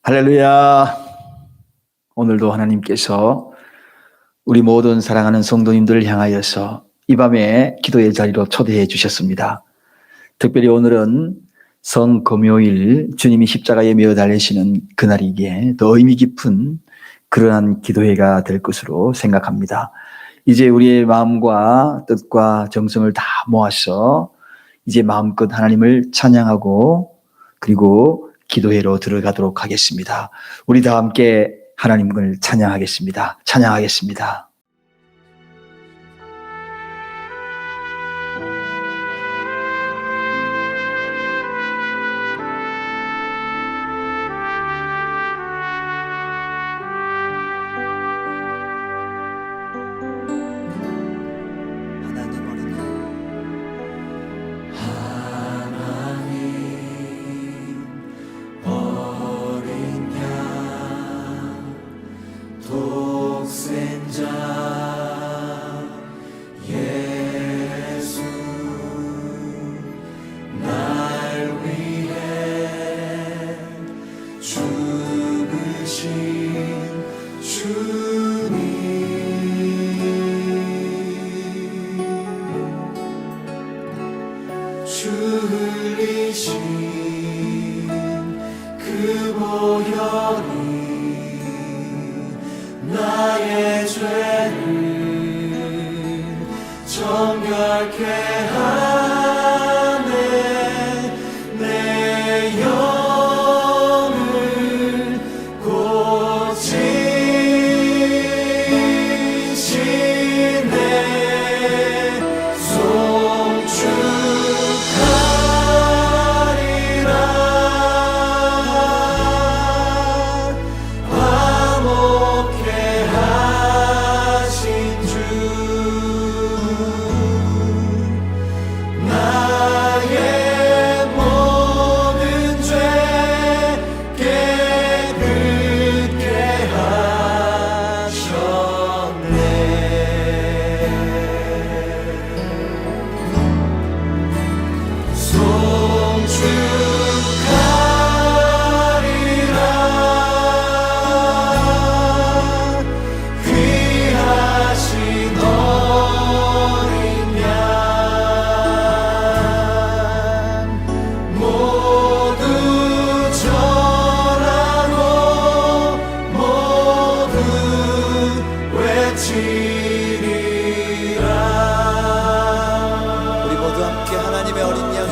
할렐루야. 오늘도 하나님께서 우리 모든 사랑하는 성도님들을 향하여서 이 밤에 기도의 자리로 초대해 주셨습니다. 특별히 오늘은 성금요일, 주님이 십자가에 매어 달리시는 그날이기에 더 의미 깊은 그러한 기도회가 될 것으로 생각합니다. 이제 우리의 마음과 뜻과 정성을 다 모아서 이제 마음껏 하나님을 찬양하고 그리고 기도회로 들어가도록 하겠습니다. 우리 다 함께 하나님을 찬양하겠습니다. 찬양하겠습니다. 흘리신 그 보혈이 나의 죄를 정결케 하네. 내 영을 고치시네.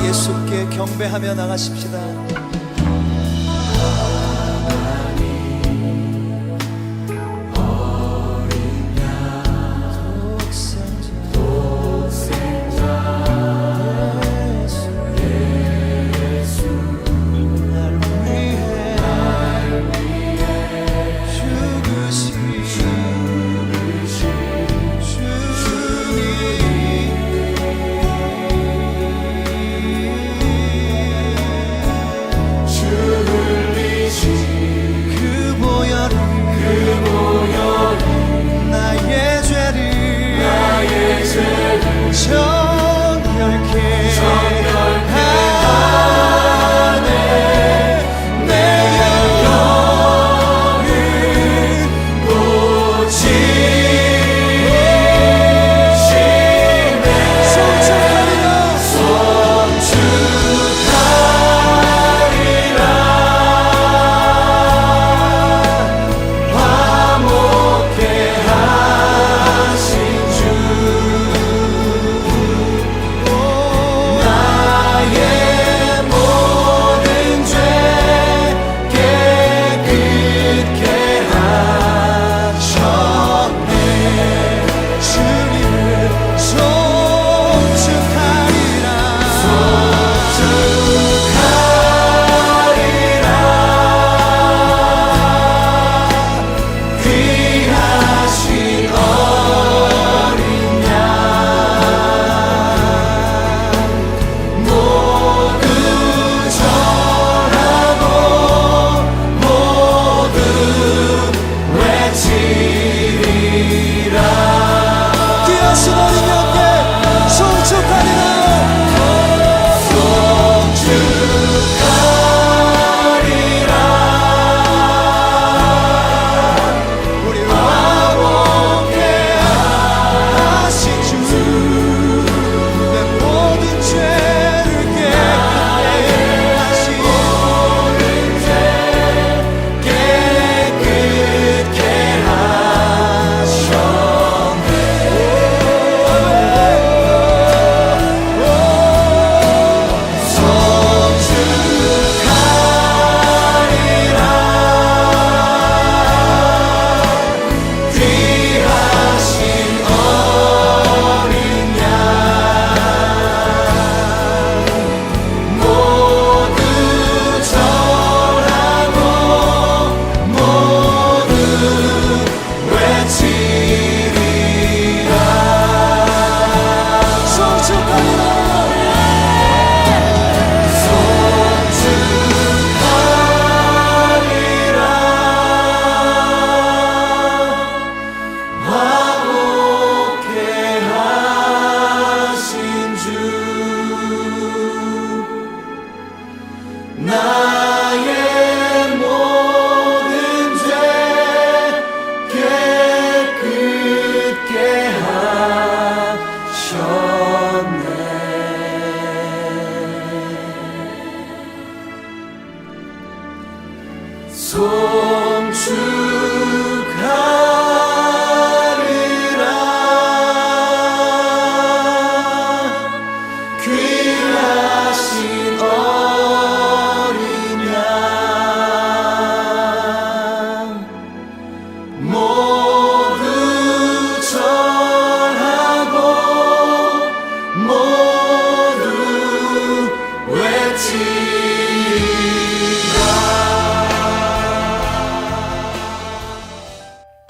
예수께 경배하며 나가십시다.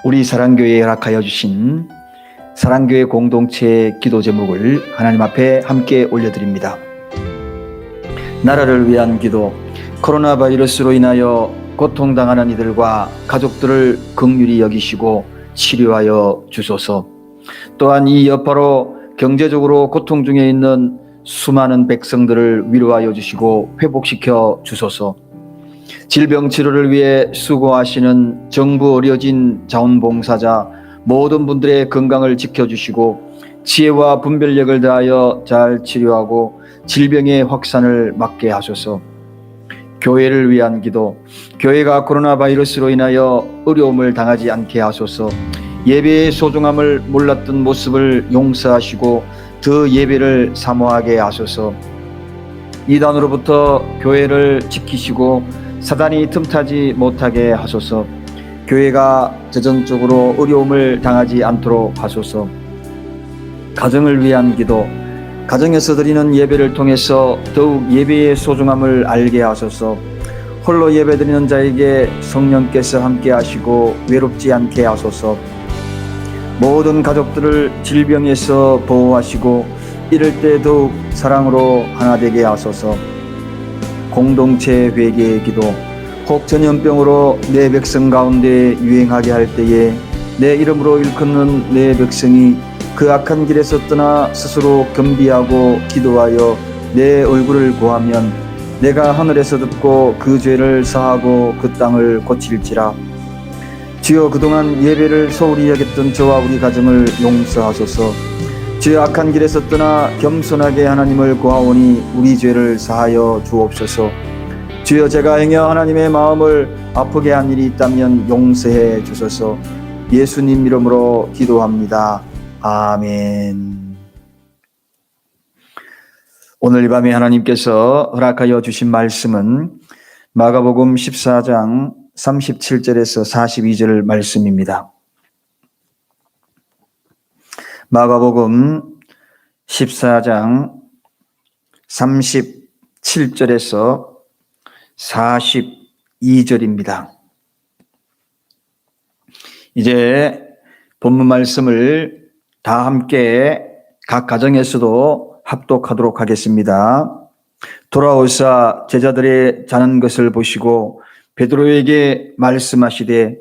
우리 사랑교회에 허락하여 주신 사랑교회 공동체 기도 제목을 하나님 앞에 함께 올려드립니다. 나라를 위한 기도, 코로나 바이러스로 인하여 고통당하는 이들과 가족들을 긍휼히 여기시고 치료하여 주소서. 또한 이 여파로 경제적으로 고통 중에 있는 수많은 백성들을 위로하여 주시고 회복시켜 주소서. 질병 치료를 위해 수고하시는 정부 의료진 자원봉사자 모든 분들의 건강을 지켜주시고 지혜와 분별력을 다하여 잘 치료하고 질병의 확산을 막게 하소서. 교회를 위한 기도, 교회가 코로나 바이러스로 인하여 어려움을 당하지 않게 하소서. 예배의 소중함을 몰랐던 모습을 용서하시고 더 예배를 사모하게 하소서. 이단으로부터 교회를 지키시고 사단이 틈타지 못하게 하소서. 교회가 재정적으로 어려움을 당하지 않도록 하소서. 가정을 위한 기도, 가정에서 드리는 예배를 통해서 더욱 예배의 소중함을 알게 하소서. 홀로 예배드리는 자에게 성령께서 함께 하시고 외롭지 않게 하소서. 모든 가족들을 질병에서 보호하시고 이럴 때 더욱 사랑으로 하나 되게 하소서. 공동체 회개의 기도, 혹 전염병으로 내 백성 가운데 유행하게 할 때에 내 이름으로 일컫는 내 백성이 그 악한 길에서 떠나 스스로 겸비하고 기도하여 내 얼굴을 구하면 내가 하늘에서 듣고 그 죄를 사하고 그 땅을 고칠지라. 주여, 그동안 예배를 소홀히 여겼던 저와 우리 가정을 용서하소서. 주여, 악한 길에서 떠나 겸손하게 하나님을 구하오니 우리 죄를 사하여 주옵소서. 주여, 제가 행여 하나님의 마음을 아프게 한 일이 있다면 용서해 주소서. 예수님 이름으로 기도합니다. 아멘. 오늘 이 밤에 하나님께서 허락하여 주신 말씀은 마가복음 14장 37절에서 42절 말씀입니다. 마가복음 14장 37절에서 42절입니다. 이제 본문 말씀을 다 함께 각 가정에서도 합독하도록 하겠습니다. 돌아오사 제자들의 자는 것을 보시고 베드로에게 말씀하시되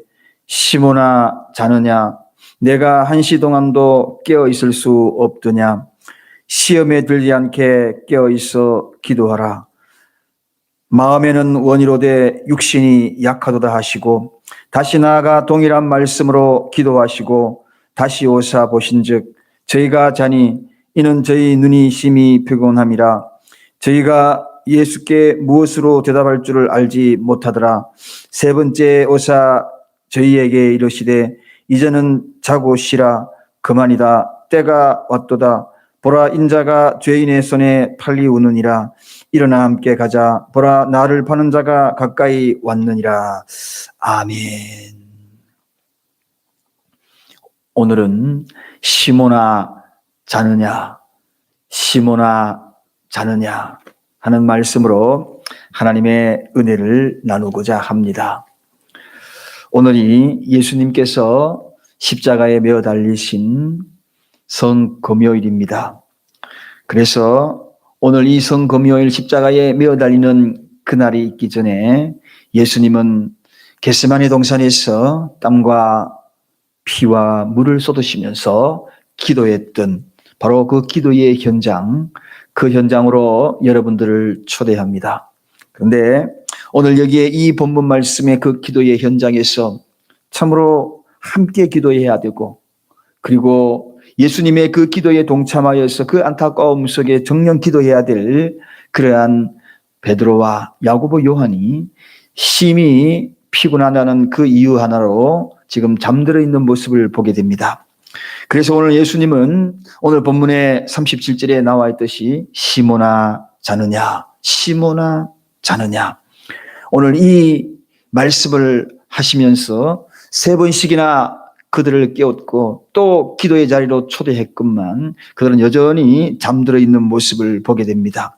시몬아, 자느냐? 내가 한시 동안도 깨어 있을 수 없더냐? 시험에 들지 않게 깨어 있어 기도하라. 마음에는 원이로되 육신이 약하도다 하시고 다시 나아가 동일한 말씀으로 기도하시고 다시 오사 보신즉 저희가 자니 이는 저희 눈이 심히 피곤함이라. 저희가 예수께 무엇으로 대답할 줄을 알지 못하더라. 세 번째 오사 저희에게 이르시되 이제는 자고 쉬라. 그만이다. 때가 왔도다. 보라, 인자가 죄인의 손에 팔리우느니라. 일어나 함께 가자. 보라, 나를 파는 자가 가까이 왔느니라. 아멘. 오늘은 시몬아 자느냐, 시몬아 자느냐 하는 말씀으로 하나님의 은혜를 나누고자 합니다. 오늘이 예수님께서 십자가에 매어 달리신 성금요일입니다. 그래서 오늘 이 성금요일 십자가에 매어 달리는 그날이 있기 전에 예수님은 겟세마네 동산에서 땀과 피와 물을 쏟으시면서 기도했던 바로 그 기도의 현장, 그 현장으로 여러분들을 초대합니다. 그런데 오늘 여기에 이 본문 말씀의 그 기도의 현장에서 참으로 함께 기도해야 되고, 그리고 예수님의 그 기도에 동참하여서 그 안타까움 속에 정령 기도해야 될 그러한 베드로와 야고보, 요한이 심히 피곤하다는 그 이유 하나로 지금 잠들어 있는 모습을 보게 됩니다. 그래서 오늘 예수님은 오늘 본문의 37절에 나와 있듯이 시몬아 자느냐, 시몬아 자느냐. 오늘 이 말씀을 하시면서 세 번씩이나 그들을 깨웠고 또 기도의 자리로 초대했건만 그들은 여전히 잠들어 있는 모습을 보게 됩니다.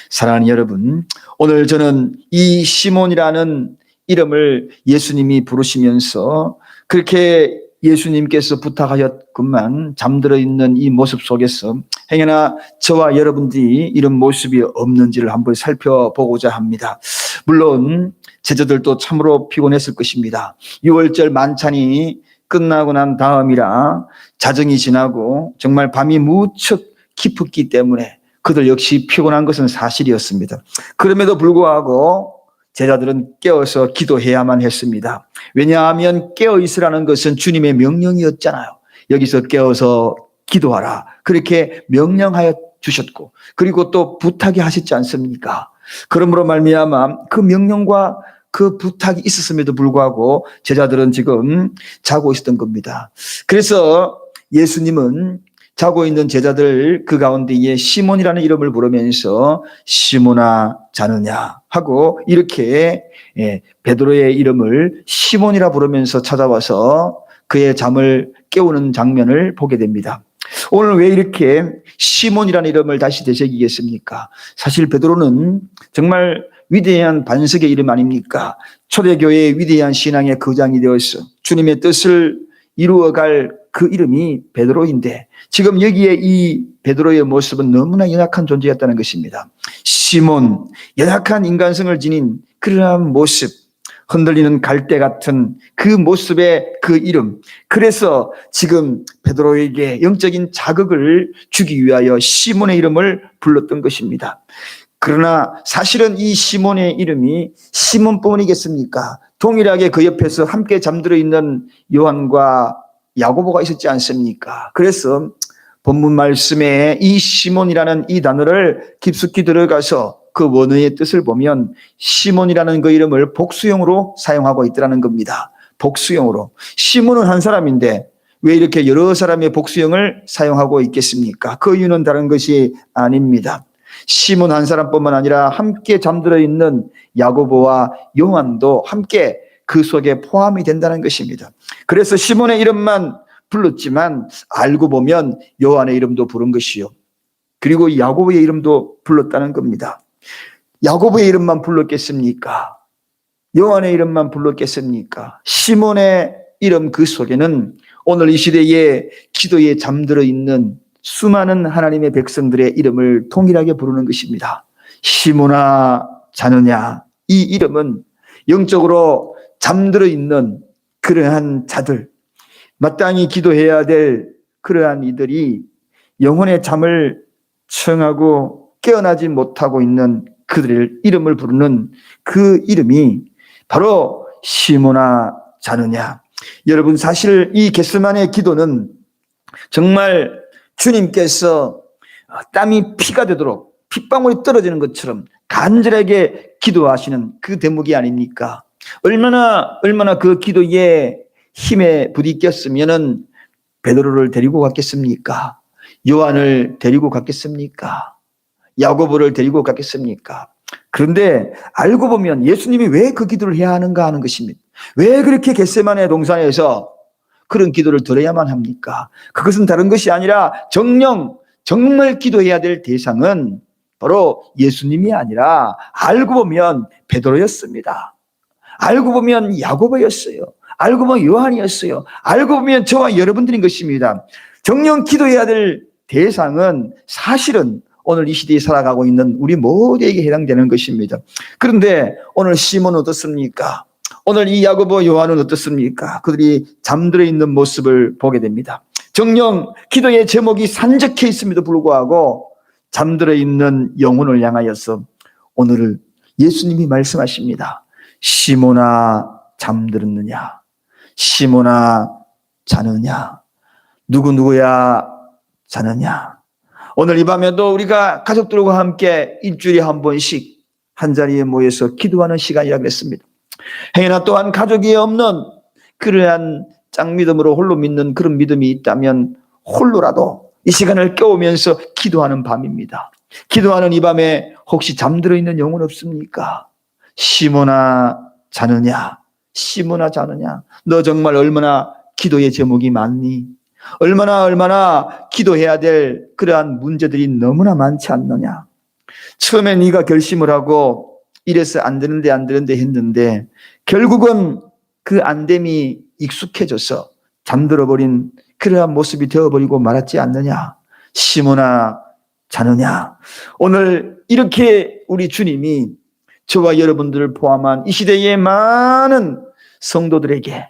사랑하는 여러분, 오늘 저는 이 시몬이라는 이름을 예수님이 부르시면서 그렇게 예수님께서 부탁하셨건만 잠들어 있는 이 모습 속에서 행여나 저와 여러분들이 이런 모습이 없는지를 한번 살펴보고자 합니다. 물론 제자들도 참으로 피곤했을 것입니다. 6월절 만찬이 끝나고 난 다음이라 자정이 지나고 정말 밤이 무척 깊었기 때문에 그들 역시 피곤한 것은 사실이었습니다. 그럼에도 불구하고 제자들은 깨어서 기도해야만 했습니다. 왜냐하면 깨어있으라는 것은 주님의 명령이었잖아요. 여기서 깨어서 기도하라. 그렇게 명령하여 주셨고, 그리고 또 부탁이 하셨지 않습니까? 그러므로 말미암아 그 명령과 그 부탁이 있었음에도 불구하고 제자들은 지금 자고 있었던 겁니다. 그래서 예수님은 자고 있는 제자들 그 가운데에 시몬이라는 이름을 부르면서 시몬아 자느냐 하고 이렇게 베드로의 이름을 시몬이라 부르면서 찾아와서 그의 잠을 깨우는 장면을 보게 됩니다. 오늘 왜 이렇게 시몬이라는 이름을 다시 되새기겠습니까? 사실 베드로는 정말 위대한 반석의 이름 아닙니까? 초대교회의 위대한 신앙의 거장이 되어서 주님의 뜻을 이루어갈 그 이름이 베드로인데 지금 여기에 이 베드로의 모습은 너무나 연약한 존재였다는 것입니다. 시몬, 연약한 인간성을 지닌 그러한 모습, 흔들리는 갈대 같은 그 모습의 그 이름. 그래서 지금 베드로에게 영적인 자극을 주기 위하여 시몬의 이름을 불렀던 것입니다. 그러나 사실은 이 시몬의 이름이 시몬뿐이겠습니까? 동일하게 그 옆에서 함께 잠들어 있는 요한과 야고보가 있었지 않습니까? 그래서 본문 말씀에 이 시몬이라는 이 단어를 깊숙이 들어가서 그 원어의 뜻을 보면 시몬이라는 그 이름을 복수형으로 사용하고 있더라는 겁니다. 복수형으로. 시몬은 한 사람인데 왜 이렇게 여러 사람의 복수형을 사용하고 있겠습니까? 그 이유는 다른 것이 아닙니다. 시몬 한 사람뿐만 아니라 함께 잠들어 있는 야고보와 요한도 함께 그 속에 포함이 된다는 것입니다. 그래서 시몬의 이름만 불렀지만 알고 보면 요한의 이름도 부른 것이요. 그리고 야고보의 이름도 불렀다는 겁니다. 야고보의 이름만 불렀겠습니까? 요한의 이름만 불렀겠습니까? 시몬의 이름 그 속에는 오늘 이 시대에 기도에 잠들어 있는 수많은 하나님의 백성들의 이름을 동일하게 부르는 것입니다. 시몬아 자느냐, 이 이름은 영적으로 잠들어 있는 그러한 자들, 마땅히 기도해야 될 그러한 이들이 영혼의 잠을 청하고 깨어나지 못하고 있는 그들의 이름을 부르는 그 이름이 바로 시몬아 자느냐. 여러분, 사실 이 겟세마네 기도는 정말 주님께서 땀이 피가 되도록 핏방울이 떨어지는 것처럼 간절하게 기도하시는 그 대목이 아닙니까? 얼마나 그 기도에 힘에 부딪혔으면은 베드로를 데리고 갔겠습니까? 요한을 데리고 갔겠습니까? 야고보를 데리고 갔겠습니까? 그런데 알고 보면 예수님이 왜 그 기도를 해야 하는가 하는 것입니다. 왜 그렇게 겟세마네 동산에서 그런 기도를 드려야만 합니까? 그것은 다른 것이 아니라 정말 기도해야 될 대상은 바로 예수님이 아니라 알고 보면 베드로였습니다. 알고 보면 야고보였어요. 알고 보면 요한이었어요. 알고 보면 저와 여러분들인 것입니다. 정녕 기도해야 될 대상은 사실은 오늘 이 시대에 살아가고 있는 우리 모두에게 해당되는 것입니다. 그런데 오늘 시몬은 어떻습니까? 오늘 이 야고보 요한은 어떻습니까? 그들이 잠들어 있는 모습을 보게 됩니다. 정녕 기도의 제목이 산적해 있음에도 불구하고 잠들어 있는 영혼을 향하여서 오늘 예수님이 말씀하십니다. 시몬아 잠들었느냐? 시몬아 자느냐? 누구야 자느냐? 오늘 이 밤에도 우리가 가족들과 함께 일주일에 한 번씩 한 자리에 모여서 기도하는 시간이라고 했습니다. 행여나 또한 가족이 없는 그러한 짱믿음으로 홀로 믿는 그런 믿음이 있다면 홀로라도 이 시간을 깨우면서 기도하는 밤입니다. 기도하는 이 밤에 혹시 잠들어 있는 영혼 없습니까? 시몬아 자느냐? 시몬아 자느냐? 너 정말 얼마나 기도의 제목이 많니? 얼마나 기도해야 될 그러한 문제들이 너무나 많지 않느냐? 처음에 네가 결심을 하고 이래서 안 되는데 했는데 결국은 그 안됨이 익숙해져서 잠들어버린 그러한 모습이 되어버리고 말았지 않느냐. 시몬아 자느냐. 오늘 이렇게 우리 주님이 저와 여러분들을 포함한 이 시대의 많은 성도들에게,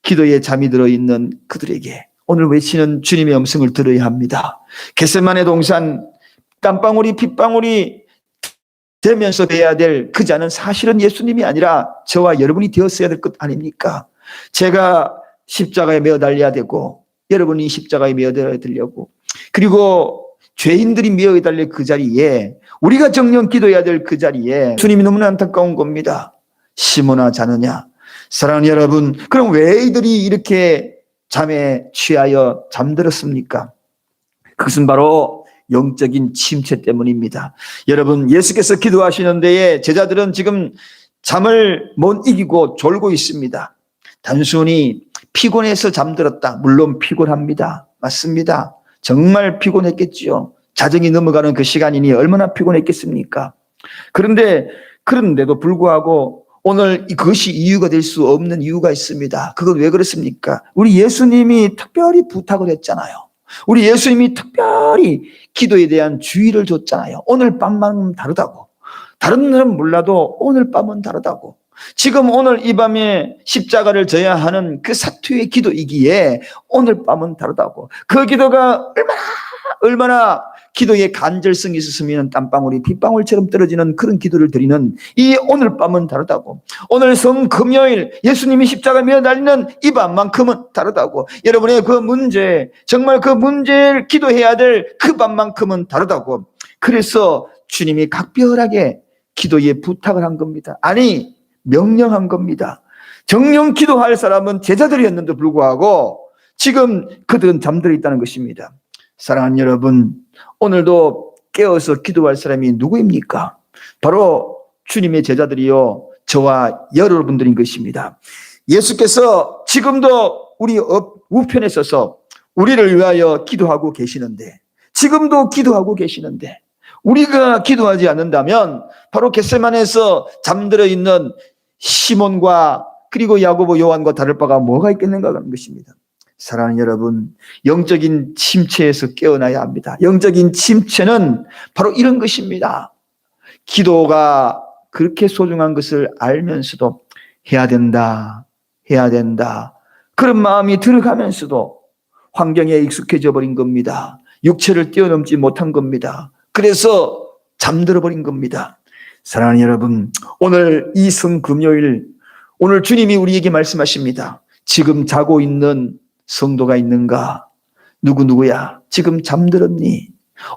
기도에 잠이 들어있는 그들에게 오늘 외치는 주님의 음성을 들어야 합니다. 겟세마네 동산 땀방울이 핏방울이 되면서 돼야 될 그 자는 사실은 예수님이 아니라 저와 여러분이 되었어야 될 것 아닙니까? 제가 십자가에 매어 달려야 되고 여러분이 십자가에 매어 달려고, 그리고 죄인들이 매어 달릴 그 자리에 우리가 정령 기도해야 될 그 자리에 주님이 너무나 안타까운 겁니다. 시몬아 자느냐. 사랑하는 여러분, 그럼 왜 이들이 이렇게 잠에 취하여 잠들었습니까? 그것은 바로 영적인 침체 때문입니다. 여러분, 예수께서 기도하시는 데에 제자들은 지금 잠을 못 이기고 졸고 있습니다. 단순히 피곤해서 잠들었다. 물론 피곤합니다. 맞습니다. 정말 피곤했겠지요. 자정이 넘어가는 그 시간이니 얼마나 피곤했겠습니까? 그런데도 불구하고 오늘 그것이 이유가 될 수 없는 이유가 있습니다. 그건 왜 그렇습니까? 우리 예수님이 특별히 부탁을 했잖아요. 우리 예수님이 특별히 기도에 대한 주의를 줬잖아요. 오늘 밤만 다르다고. 다른 날은 몰라도 오늘 밤은 다르다고. 지금 오늘 이 밤에 십자가를 져야 하는 그 사투의 기도이기에 오늘 밤은 다르다고. 그 기도가 얼마나 기도에 간절성이 있었으면 땀방울이 빗방울처럼 떨어지는 그런 기도를 드리는 이 오늘 밤은 다르다고. 오늘 성금요일 예수님이 십자가에 매어 달리는 이 밤만큼은 다르다고. 여러분의 그 문제, 정말 그 문제를 기도해야 될 그 밤만큼은 다르다고. 그래서 주님이 각별하게 기도에 부탁을 한 겁니다. 아니, 명령한 겁니다. 정령 기도할 사람은 제자들이었는데 불구하고 지금 그들은 잠들어 있다는 것입니다. 사랑하는 여러분, 오늘도 깨어서 기도할 사람이 누구입니까? 바로 주님의 제자들이요, 저와 여러분들인 것입니다. 예수께서 지금도 우리 우편에 서서 우리를 위하여 기도하고 계시는데, 지금도 기도하고 계시는데, 우리가 기도하지 않는다면 바로 겟세마네에서 잠들어 있는 시몬과 그리고 야고보, 요한과 다를 바가 뭐가 있겠는가 하는 것입니다. 사랑하는 여러분, 영적인 침체에서 깨어나야 합니다. 영적인 침체는 바로 이런 것입니다. 기도가 그렇게 소중한 것을 알면서도 해야 된다. 그런 마음이 들어가면서도 환경에 익숙해져 버린 겁니다. 육체를 뛰어넘지 못한 겁니다. 그래서 잠들어 버린 겁니다. 사랑하는 여러분, 오늘 이 성금요일, 오늘 주님이 우리에게 말씀하십니다. 지금 자고 있는 성도가 있는가? 누구야? 지금 잠들었니?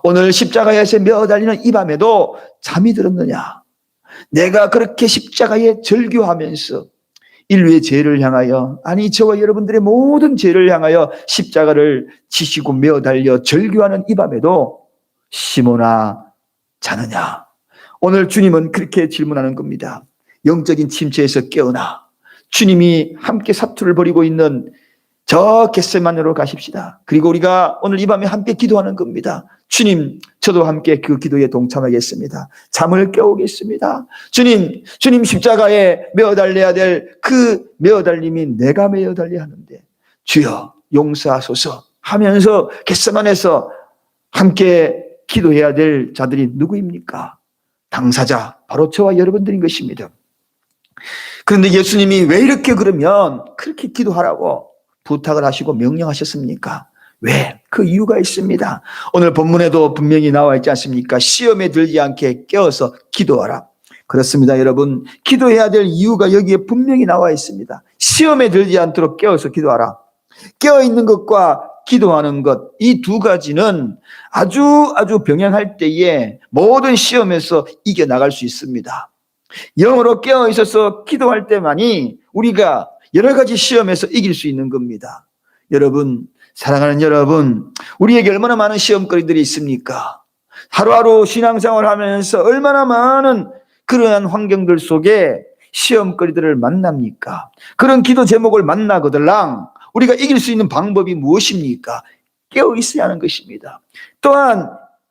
오늘 십자가에서 매어 달리는 이 밤에도 잠이 들었느냐? 내가 그렇게 십자가에 절규하면서 인류의 죄를 향하여, 아니 저와 여러분들의 모든 죄를 향하여 십자가를 지시고 매어 달려 절규하는 이 밤에도 시몬아 자느냐? 오늘 주님은 그렇게 질문하는 겁니다. 영적인 침체에서 깨어나 주님이 함께 사투를 벌이고 있는 저 겟세마네로 가십시다. 그리고 우리가 오늘 이 밤에 함께 기도하는 겁니다. 주님, 저도 함께 그 기도에 동참하겠습니다. 잠을 깨우겠습니다. 주님 십자가에 매어 달려야 될 그 매어 달림이 내가 매어 달려야 하는데 주여 용서하소서 하면서 겟세마네에서 함께 기도해야 될 자들이 누구입니까? 당사자, 바로 저와 여러분들인 것입니다. 그런데 예수님이 왜 이렇게 그러면 그렇게 기도하라고 부탁을 하시고 명령하셨습니까? 왜? 그 이유가 있습니다. 오늘 본문에도 분명히 나와 있지 않습니까? 시험에 들지 않게 깨어서 기도하라. 그렇습니다, 여러분. 기도해야 될 이유가 여기에 분명히 나와 있습니다. 시험에 들지 않도록 깨어서 기도하라. 깨어있는 것과 기도하는 것, 이 두 가지는 아주 병행할 때에 모든 시험에서 이겨나갈 수 있습니다. 영으로 깨어 있어서 기도할 때만이 우리가 여러 가지 시험에서 이길 수 있는 겁니다. 여러분, 사랑하는 여러분, 우리에게 얼마나 많은 시험거리들이 있습니까? 하루하루 신앙생활을 하면서 얼마나 많은 그러한 환경들 속에 시험거리들을 만납니까? 그런 기도 제목을 만나거들랑 우리가 이길 수 있는 방법이 무엇입니까? 깨어 있어야 하는 것입니다. 또한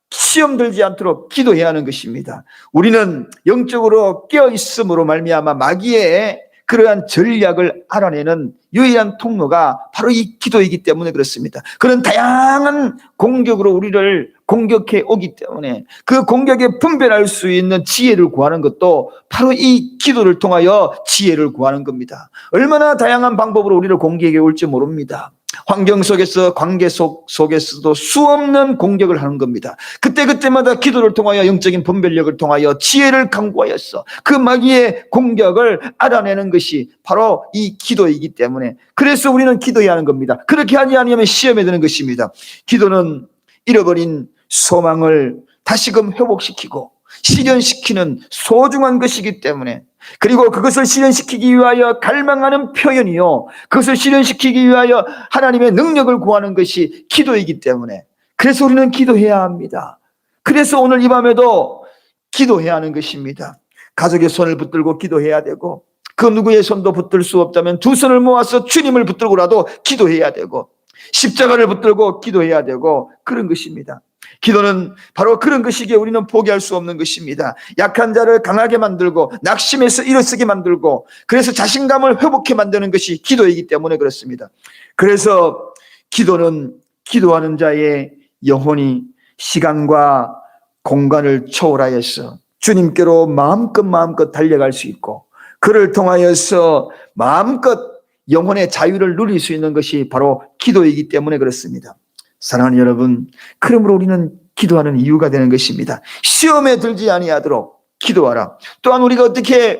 시험 들지 않도록 기도해야 하는 것입니다. 우리는 영적으로 깨어 있음으로 말미암아 마귀의 그러한 전략을 알아내는 유일한 통로가 바로 이 기도이기 때문에 그렇습니다. 그런 다양한 공격으로 우리를 공격해 오기 때문에 그 공격에 분별할 수 있는 지혜를 구하는 것도 바로 이 기도를 통하여 지혜를 구하는 겁니다. 얼마나 다양한 방법으로 우리를 공격해 올지 모릅니다. 환경 속에서, 관계 속에서도 수없는 공격을 하는 겁니다. 그때마다 기도를 통하여, 영적인 분별력을 통하여 지혜를 강구하였어 그 마귀의 공격을 알아내는 것이 바로 이 기도이기 때문에, 그래서 우리는 기도해야 하는 겁니다. 그렇게 하지 않으면 시험에 드는 것입니다. 기도는 잃어버린 소망을 다시금 회복시키고 실현시키는 소중한 것이기 때문에, 그리고 그것을 실현시키기 위하여 갈망하는 표현이요, 그것을 실현시키기 위하여 하나님의 능력을 구하는 것이 기도이기 때문에, 그래서 우리는 기도해야 합니다. 그래서 오늘 이 밤에도 기도해야 하는 것입니다. 가족의 손을 붙들고 기도해야 되고, 그 누구의 손도 붙들 수 없다면 두 손을 모아서 주님을 붙들고라도 기도해야 되고, 십자가를 붙들고 기도해야 되고, 그런 것입니다. 기도는 바로 그런 것이기에 우리는 포기할 수 없는 것입니다. 약한 자를 강하게 만들고 낙심해서 일어서게 만들고, 그래서 자신감을 회복해 만드는 것이 기도이기 때문에 그렇습니다. 그래서 기도는 기도하는 자의 영혼이 시간과 공간을 초월하여서 주님께로 마음껏 달려갈 수 있고, 그를 통하여서 마음껏 영혼의 자유를 누릴 수 있는 것이 바로 기도이기 때문에 그렇습니다. 사랑하는 여러분, 그러므로 우리는 기도하는 이유가 되는 것입니다. 시험에 들지 아니하도록 기도하라. 또한 우리가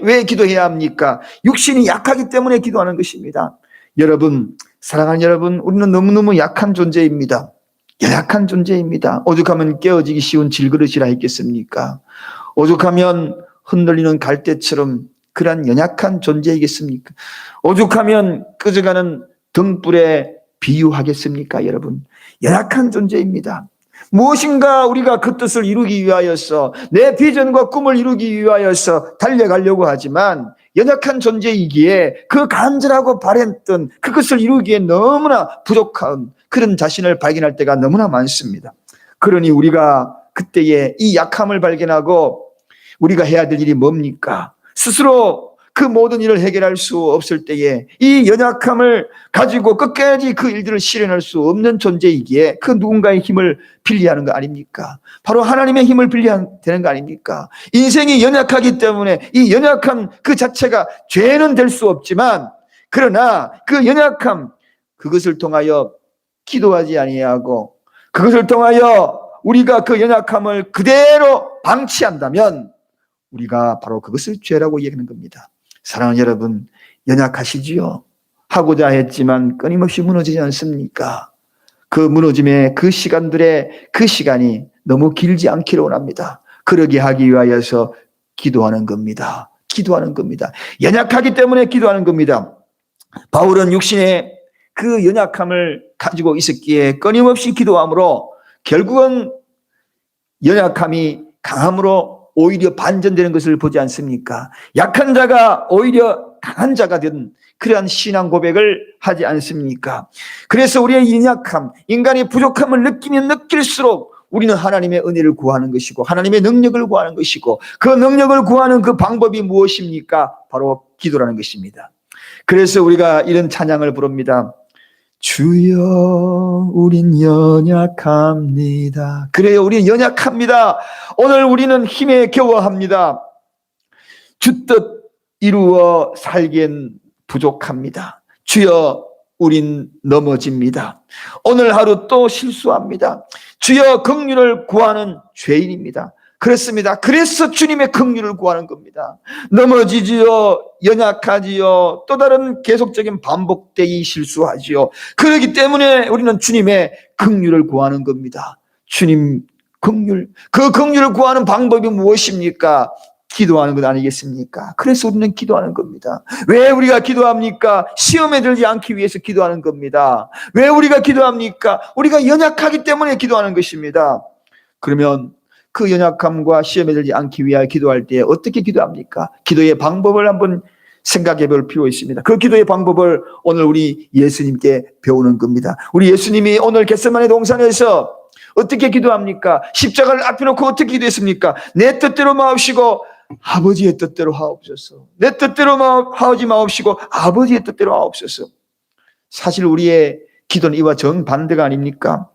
왜 기도해야 합니까? 육신이 약하기 때문에 기도하는 것입니다. 여러분, 사랑하는 여러분, 우리는 너무너무 약한 존재입니다. 연약한 존재입니다. 오죽하면 깨어지기 쉬운 질그릇이라 했겠습니까? 오죽하면 흔들리는 갈대처럼 그러한 연약한 존재이겠습니까? 오죽하면 꺼져가는 등불에 비유하겠습니까? 여러분, 연약한 존재입니다. 무엇인가 우리가 그 뜻을 이루기 위하여서, 내 비전과 꿈을 이루기 위하여서 달려가려고 하지만 연약한 존재이기에 그 간절하고 바랬던 그것을 이루기에 너무나 부족한 그런 자신을 발견할 때가 너무나 많습니다. 그러니 우리가 그때에 이 약함을 발견하고 우리가 해야 될 일이 뭡니까? 스스로 그 모든 일을 해결할 수 없을 때에 이 연약함을 가지고 끝까지 그 일들을 실현할 수 없는 존재이기에 그 누군가의 힘을 빌려야 하는 거 아닙니까? 바로 하나님의 힘을 빌려야 되는 거 아닙니까? 인생이 연약하기 때문에 이 연약함 그 자체가 죄는 될 수 없지만, 그러나 그 연약함, 그것을 통하여 기도하지 아니하고 그것을 통하여 우리가 그 연약함을 그대로 방치한다면 우리가 바로 그것을 죄라고 얘기하는 겁니다. 사랑하는 여러분, 연약하시지요? 하고자 했지만 끊임없이 무너지지 않습니까? 그 무너짐의 그 시간이 너무 길지 않기를 원합니다. 그러게 하기 위하여서 기도하는 겁니다. 기도하는 겁니다. 연약하기 때문에 기도하는 겁니다. 바울은 육신의 그 연약함을 가지고 있었기에 끊임없이 기도함으로 결국은 연약함이 강함으로 오히려 반전되는 것을 보지 않습니까? 약한 자가 오히려 강한 자가 된 그러한 신앙 고백을 하지 않습니까? 그래서 우리의 연약함, 인간의 부족함을 느끼면 느낄수록 우리는 하나님의 은혜를 구하는 것이고 하나님의 능력을 구하는 것이고, 그 능력을 구하는 그 방법이 무엇입니까? 바로 기도라는 것입니다. 그래서 우리가 이런 찬양을 부릅니다. 주여, 우린 연약합니다. 그래요, 우리는 연약합니다. 오늘 우리는 힘에 겨워합니다. 주 뜻 이루어 살기엔 부족합니다. 주여, 우린 넘어집니다. 오늘 하루 또 실수합니다. 주여, 긍휼을 구하는 죄인입니다. 그렇습니다. 그래서 주님의 긍휼을 구하는 겁니다. 넘어지지요, 연약하지요, 또 다른 계속적인 반복되기 실수하지요. 그렇기 때문에 우리는 주님의 긍휼을 구하는 겁니다. 주님 긍휼, 그 긍휼을 구하는 방법이 무엇입니까? 기도하는 것 아니겠습니까? 그래서 우리는 기도하는 겁니다. 왜 우리가 기도합니까? 시험에 들지 않기 위해서 기도하는 겁니다. 왜 우리가 기도합니까? 우리가 연약하기 때문에 기도하는 것입니다. 그러면 그 연약함과 시험에 들지 않기 위하여 기도할 때 어떻게 기도합니까? 기도의 방법을 한번 생각해 볼 필요가 있습니다. 그 기도의 방법을 오늘 우리 예수님께 배우는 겁니다. 우리 예수님이 오늘 겟세마네 동산에서 어떻게 기도합니까? 십자가를 앞에 놓고 어떻게 기도했습니까? 내 뜻대로 마옵시고 아버지의 뜻대로 하옵소서. 내 뜻대로 하지 마옵시고 아버지의 뜻대로 하옵소서. 사실 우리의 기도는 이와 정반대가 아닙니까?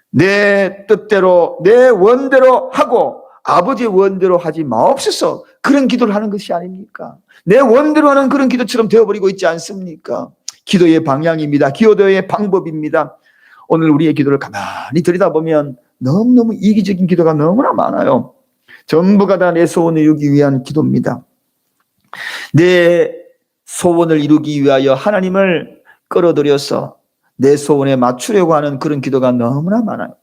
내 뜻대로 내 원대로 하고 아버지의 원대로 하지 마옵소서. 그런 기도를 하는 것이 아닙니까? 내 원대로 하는 그런 기도처럼 되어버리고 있지 않습니까? 기도의 방향입니다. 기도의 방법입니다. 오늘 우리의 기도를 가만히 들여다보면 너무너무 이기적인 기도가 너무나 많아요. 전부가 다 내 소원을 이루기 위한 기도입니다. 내 소원을 이루기 위하여 하나님을 끌어들여서 내 소원에 맞추려고 하는 그런 기도가 너무나 많아요.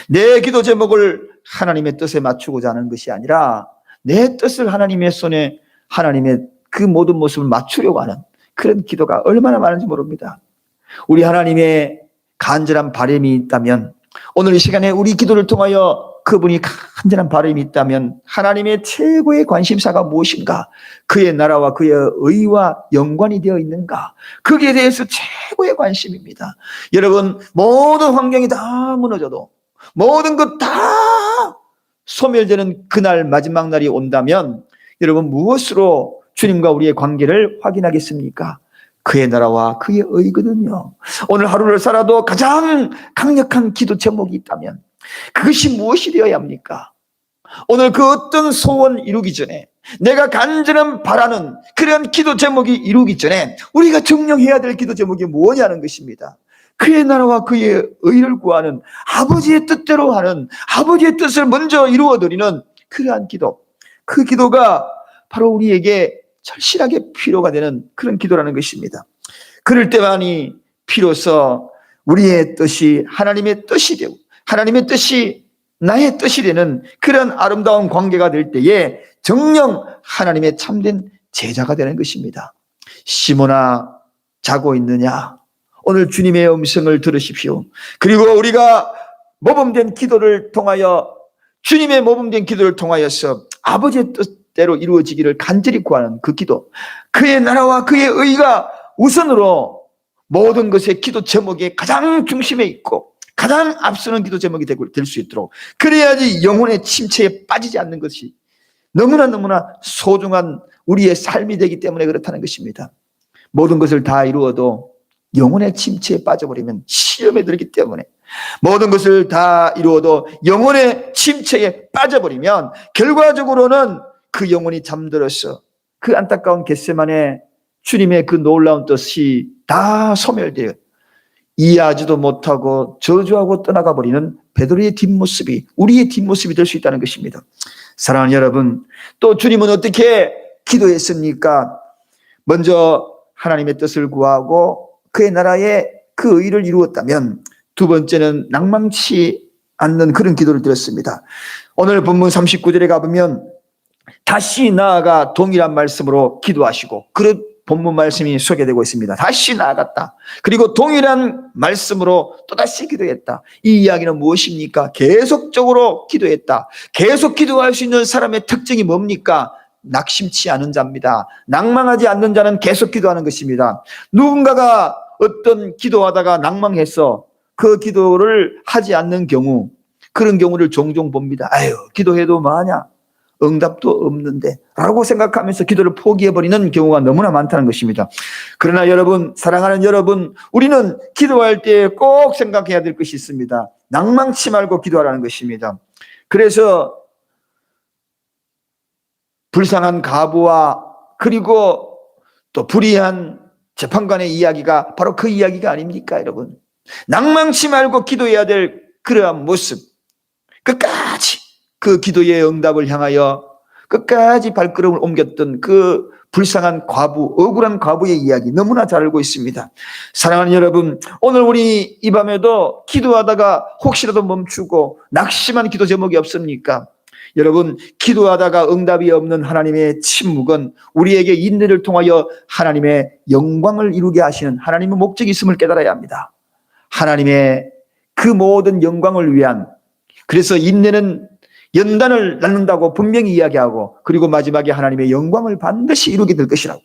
내 기도 제목을 하나님의 뜻에 맞추고자 하는 것이 아니라 내 뜻을 하나님의 손에 하나님의 그 모든 모습을 맞추려고 하는 그런 기도가 얼마나 많은지 모릅니다. 우리 하나님의 간절한 바람이 있다면 오늘 이 시간에 우리 기도를 통하여 그분이 간절한 바람이 있다면 하나님의 최고의 관심사가 무엇인가? 그의 나라와 그의 의와 연관이 되어 있는가? 거기에 대해서 최고의 관심입니다. 여러분, 모든 환경이 다 무너져도 모든 것 다 소멸되는 그날 마지막 날이 온다면 여러분 무엇으로 주님과 우리의 관계를 확인하겠습니까? 그의 나라와 그의 의거든요. 오늘 하루를 살아도 가장 강력한 기도 제목이 있다면 그것이 무엇이 되어야 합니까? 오늘 그 어떤 소원 이루기 전에 내가 간절한 바라는 그런 기도 제목이 이루기 전에 우리가 정령해야 될 기도 제목이 뭐냐는 것입니다. 그의 나라와 그의 의를 구하는 아버지의 뜻대로 하는 아버지의 뜻을 먼저 이루어드리는 그러한 기도, 그 기도가 바로 우리에게 절실하게 필요가 되는 그런 기도라는 것입니다. 그럴 때만이 비로소 우리의 뜻이 하나님의 뜻이 되고 하나님의 뜻이 나의 뜻이 되는 그런 아름다운 관계가 될 때에 정녕 하나님의 참된 제자가 되는 것입니다. 시몬아, 자고 있느냐? 오늘 주님의 음성을 들으십시오. 그리고 우리가 모범된 기도를 통하여 주님의 모범된 기도를 통하여서 아버지의 뜻대로 이루어지기를 간절히 구하는 그 기도, 그의 나라와 그의 의가 우선으로 모든 것의 기도 제목의 가장 중심에 있고 가장 앞서는 기도 제목이 될 수 있도록, 그래야지 영혼의 침체에 빠지지 않는 것이 너무나 소중한 우리의 삶이 되기 때문에 그렇다는 것입니다. 모든 것을 다 이루어도 영혼의 침체에 빠져버리면 시험에 들기 때문에, 모든 것을 다 이루어도 영혼의 침체에 빠져버리면 결과적으로는 그 영혼이 잠들어서 그 안타까운 겟세마네 주님의 그 놀라운 뜻이 다 소멸되어 이해하지도 못하고 저주하고 떠나가 버리는 베드로의 뒷모습이 우리의 뒷모습이 될 수 있다는 것입니다. 사랑하는 여러분, 또 주님은 어떻게 기도했습니까? 먼저 하나님의 뜻을 구하고 그의 나라의 그 의를 이루었다면, 두 번째는 낭망치 않는 그런 기도를 드렸습니다. 오늘 본문 39절에 가보면 다시 나아가 동일한 말씀으로 기도하시고, 그런 본문 말씀이 소개되고 있습니다. 다시 나아갔다. 그리고 동일한 말씀으로 또다시 기도했다. 이 이야기는 무엇입니까? 계속적으로 기도했다. 계속 기도할 수 있는 사람의 특징이 뭡니까? 낙심치 않은 자입니다. 낭망하지 않는 자는 계속 기도하는 것입니다. 누군가가 어떤 기도하다가 낭망해서 그 기도를 하지 않는 경우, 그런 경우를 종종 봅니다. 아유, 기도해도 뭐하냐? 응답도 없는데 라고 생각하면서 기도를 포기해버리는 경우가 너무나 많다는 것입니다. 그러나 여러분, 사랑하는 여러분, 우리는 기도할 때 꼭 생각해야 될 것이 있습니다. 낭망치 말고 기도하라는 것입니다. 그래서 불쌍한 가부와 그리고 또 불의한 재판관의 이야기가 바로 그 이야기가 아닙니까, 여러분? 낭망치 말고 기도해야 될 그러한 모습, 끝까지 그 기도의 응답을 향하여 끝까지 발걸음을 옮겼던 그 불쌍한 과부, 억울한 과부의 이야기 너무나 잘 알고 있습니다. 사랑하는 여러분, 오늘 우리 이 밤에도 기도하다가 혹시라도 멈추고 낙심한 기도 제목이 없습니까? 여러분, 기도하다가 응답이 없는 하나님의 침묵은 우리에게 인내를 통하여 하나님의 영광을 이루게 하시는 하나님의 목적이 있음을 깨달아야 합니다. 하나님의 그 모든 영광을 위한, 그래서 인내는 연단을 낳는다고 분명히 이야기하고, 그리고 마지막에 하나님의 영광을 반드시 이루게 될 것이라고.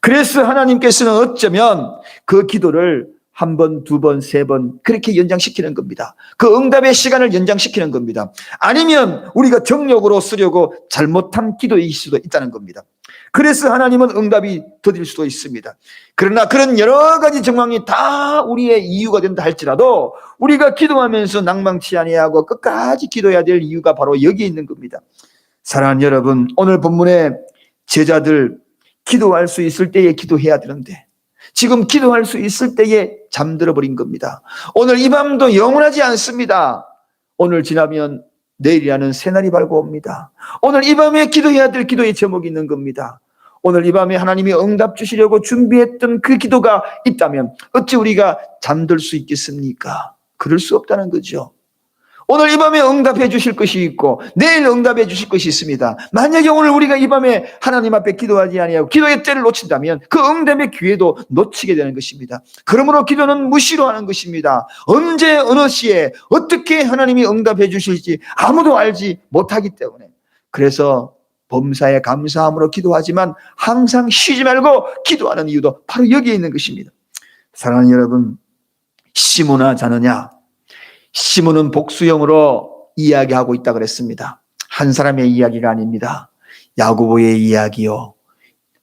그래서 하나님께서는 어쩌면 그 기도를 한 번, 두 번, 세 번 그렇게 연장시키는 겁니다. 그 응답의 시간을 연장시키는 겁니다. 아니면 우리가 정력으로 쓰려고 잘못한 기도일 수도 있다는 겁니다. 그래서 하나님은 응답이 더딜 수도 있습니다. 그러나 그런 여러 가지 정황이 다 우리의 이유가 된다 할지라도 우리가 기도하면서 낭망치 아니하고 끝까지 기도해야 될 이유가 바로 여기에 있는 겁니다. 사랑하는 여러분, 오늘 본문의 제자들 기도할 수 있을 때에 기도해야 되는데 지금 기도할 수 있을 때에 잠들어 버린 겁니다. 오늘 이 밤도 영원하지 않습니다. 오늘 지나면 내일이라는 새날이 밝고 옵니다. 오늘 이 밤에 기도해야 될 기도의 제목이 있는 겁니다. 오늘 이 밤에 하나님이 응답 주시려고 준비했던 그 기도가 있다면 어찌 우리가 잠들 수 있겠습니까? 그럴 수 없다는 거죠. 오늘 이 밤에 응답해 주실 것이 있고 내일 응답해 주실 것이 있습니다. 만약에 오늘 우리가 이 밤에 하나님 앞에 기도하지 아니하고 기도의 때를 놓친다면 그 응답의 기회도 놓치게 되는 것입니다. 그러므로 기도는 무시로 하는 것입니다. 언제 어느 시에 어떻게 하나님이 응답해 주실지 아무도 알지 못하기 때문에 그래서 범사에 감사함으로 기도하지만 항상 쉬지 말고 기도하는 이유도 바로 여기에 있는 것입니다. 사랑하는 여러분, 시므나 자느냐? 시므는 복수형으로 이야기하고 있다 그랬습니다. 한 사람의 이야기가 아닙니다. 야고보의 이야기요.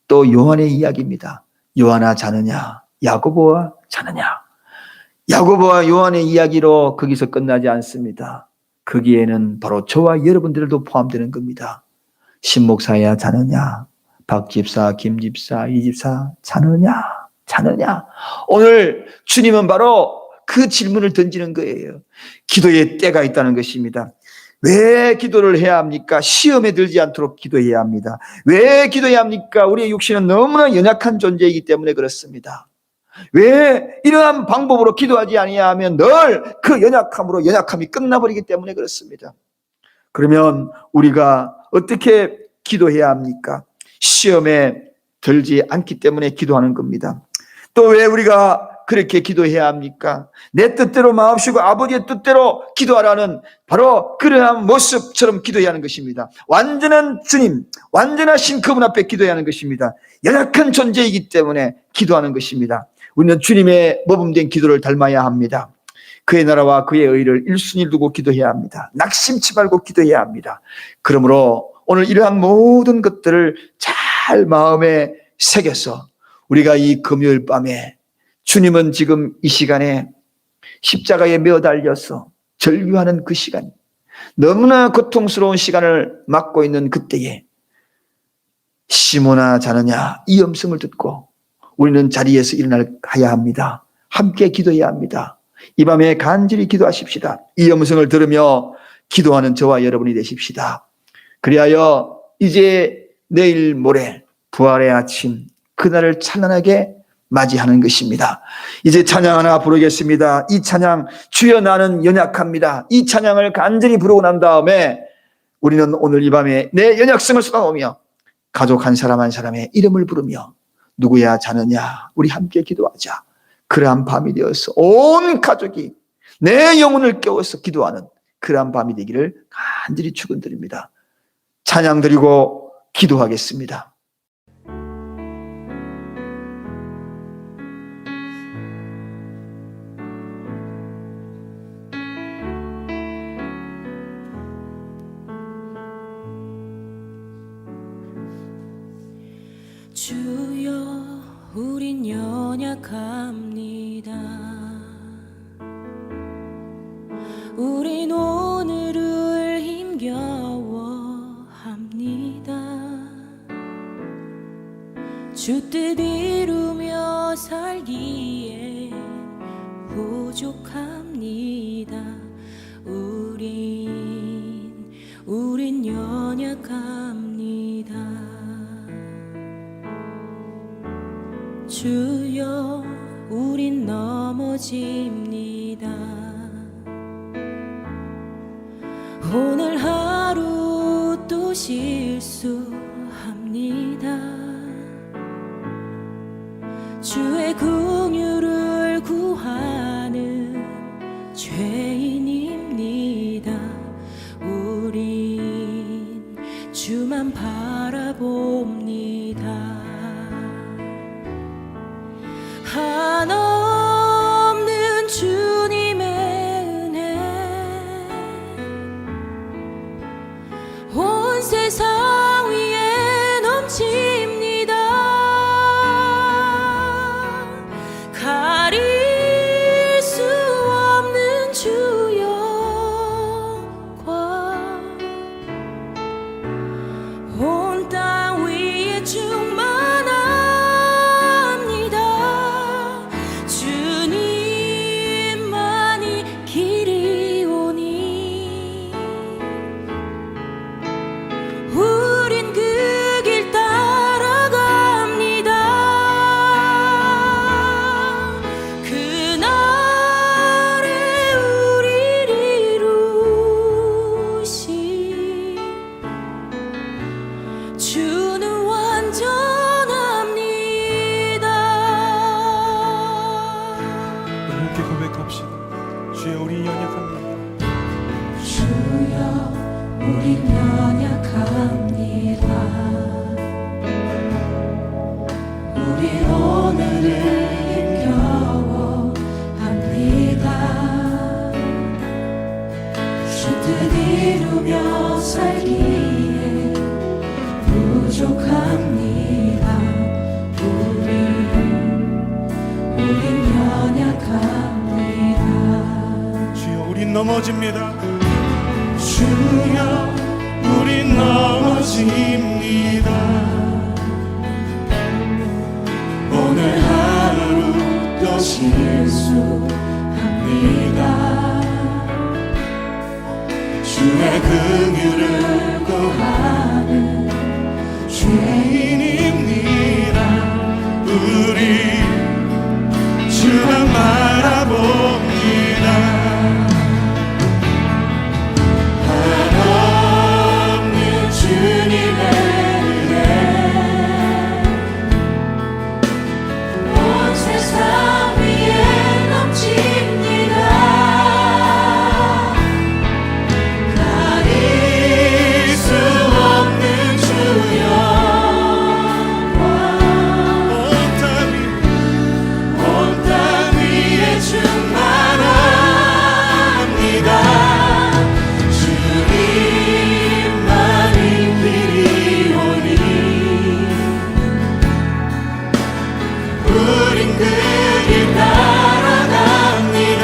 또 요한의 이야기입니다. 요한아 자느냐? 야고보와 자느냐? 야고보와 요한의 이야기로 거기서 끝나지 않습니다. 거기에는 바로 저와 여러분들도 포함되는 겁니다. 신목사야 자느냐? 박집사, 김집사, 이집사 자느냐? 자느냐? 오늘 주님은 바로 그 질문을 던지는 거예요. 기도의 때가 있다는 것입니다. 왜 기도를 해야 합니까? 시험에 들지 않도록 기도해야 합니다. 왜 기도해야 합니까? 우리의 육신은 너무나 연약한 존재이기 때문에 그렇습니다. 왜 이러한 방법으로 기도하지 아니하면 늘 그 연약함으로 연약함이 끝나버리기 때문에 그렇습니다. 그러면 우리가 어떻게 기도해야 합니까? 시험에 들지 않기 때문에 기도하는 겁니다. 또 왜 우리가 그렇게 기도해야 합니까? 내 뜻대로 마옵시고 아버지의 뜻대로 기도하라는 바로 그러한 모습처럼 기도해야 하는 것입니다. 완전한 주님, 완전하신 그분 앞에 기도해야 하는 것입니다. 연약한 존재이기 때문에 기도하는 것입니다. 우리는 주님의 모범된 기도를 닮아야 합니다. 그의 나라와 그의 의를 1순위 두고 기도해야 합니다. 낙심치 말고 기도해야 합니다. 그러므로 오늘 이러한 모든 것들을 잘 마음에 새겨서 우리가 이 금요일 밤에 주님은 지금 이 시간에 십자가에 매어 달려서 절규하는 그 시간, 너무나 고통스러운 시간을 맞고 있는 그때에 시므나 자느냐 이 음성을 듣고 우리는 자리에서 일어나야 합니다. 함께 기도해야 합니다. 이 밤에 간절히 기도하십시다. 이 음성을 들으며 기도하는 저와 여러분이 되십시다. 그리하여 이제 내일 모레 부활의 아침 그날을 찬란하게 맞이하는 것입니다. 이제 찬양 하나 부르겠습니다. 이 찬양 주여 나는 연약합니다. 이 찬양을 간절히 부르고 난 다음에 우리는 오늘 이 밤에 내 연약성을 쏟아오며 가족 한 사람 한 사람의 이름을 부르며 누구야 자느냐 우리 함께 기도하자. 그러한 밤이 되어서 온 가족이 내 영혼을 깨워서 기도하는 그러한 밤이 되기를 간절히 축원드립니다. 찬양 드리고 기도하겠습니다. 주여 우린 연약합니다. 우린 오늘을 힘겨워합니다. 주 뜻 이루며 살기에 부족합니다. 우린 연약합니다. 주여 우린 넘어집니다. 오늘 하루 또 실수합니다. 주의 긍휼을 구하는 죄인입니다. 우린 주만 바라봅니다. 한없는 세상 위에 넘칩니다. 가릴 수 없는 주 영광 온 땅 위에 충만합니다. 주님만이 길이오니 우린 그 길 따라갑니다. 그날에 우리를 이루신 주는 완전합니다. 함께 고백합시다. 주여 우리 연약합니다. 주여 우린 연약합니다. 우리 오늘을 힘겨워합니다. 주 뜻 이루며 살기에 부족합니다. 우린 연약합니다. 주여 우린 넘어집니다. 주여 우린 넘어집니다. 오늘 하루 또 실수합니다. 주의 긍휼을 구하는 죄인입니다. 우리 주만 바라봅니다. 한없는 주님의 은혜 온 세상 위에 넘칩니다. 가릴 수 없는 주 영광 온 땅 위에 충만합니다. 주님만이 길이오니 우린 그 길 따라갑니다.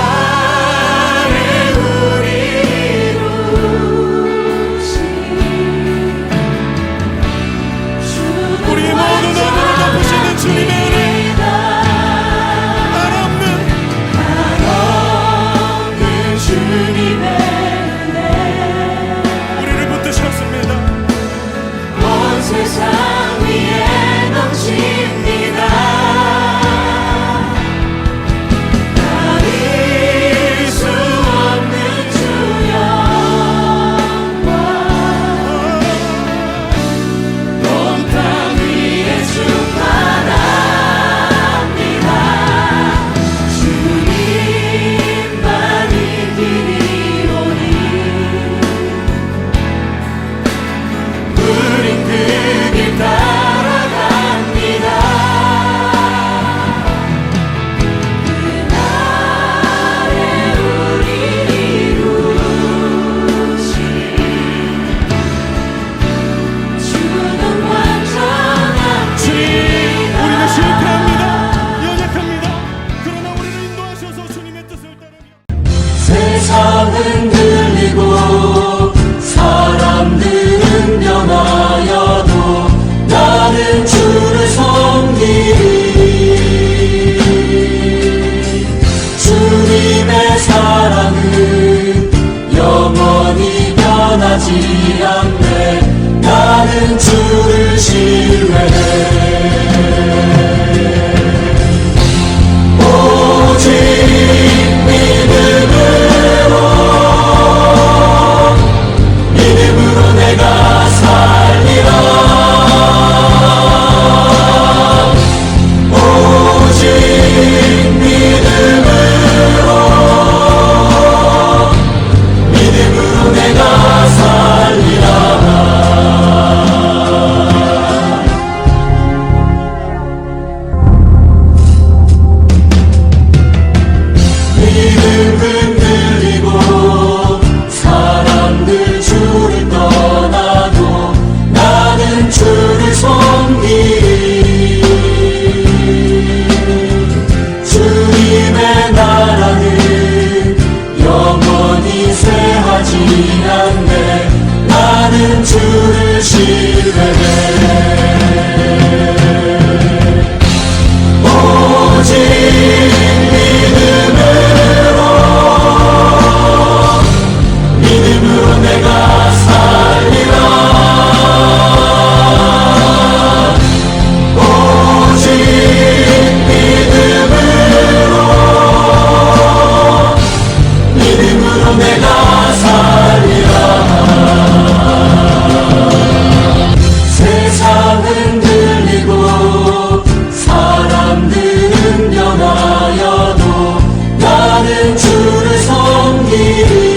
그날에 우리 이루신 우리 모두 너무를 덮으시는 주님의 은혜 한없는 주님의 은혜 우리를 붙드셨습니다. 온 세상 위에 넘칩니다. 가릴 수 없는 주 영광 온 땅 위에 충만합니다. 주님만이 길이오니 우린 그 길 따라갑니다. 그날에 우리 이루신 주는 완전합니다. 주님, 우리는 실패합니다. 연약합니다. 그러나 우리를 인도하셔서 주님의 뜻을 따르며 세상은 들리고 사람들은 변하여도 나는 주를 섬기리. 주님의 사랑은 영원히 변하지 않네. 나는 주를 신뢰해. 오직 믿음으로 내가 살리라. 오직 믿음으로 내가 살리라. 길이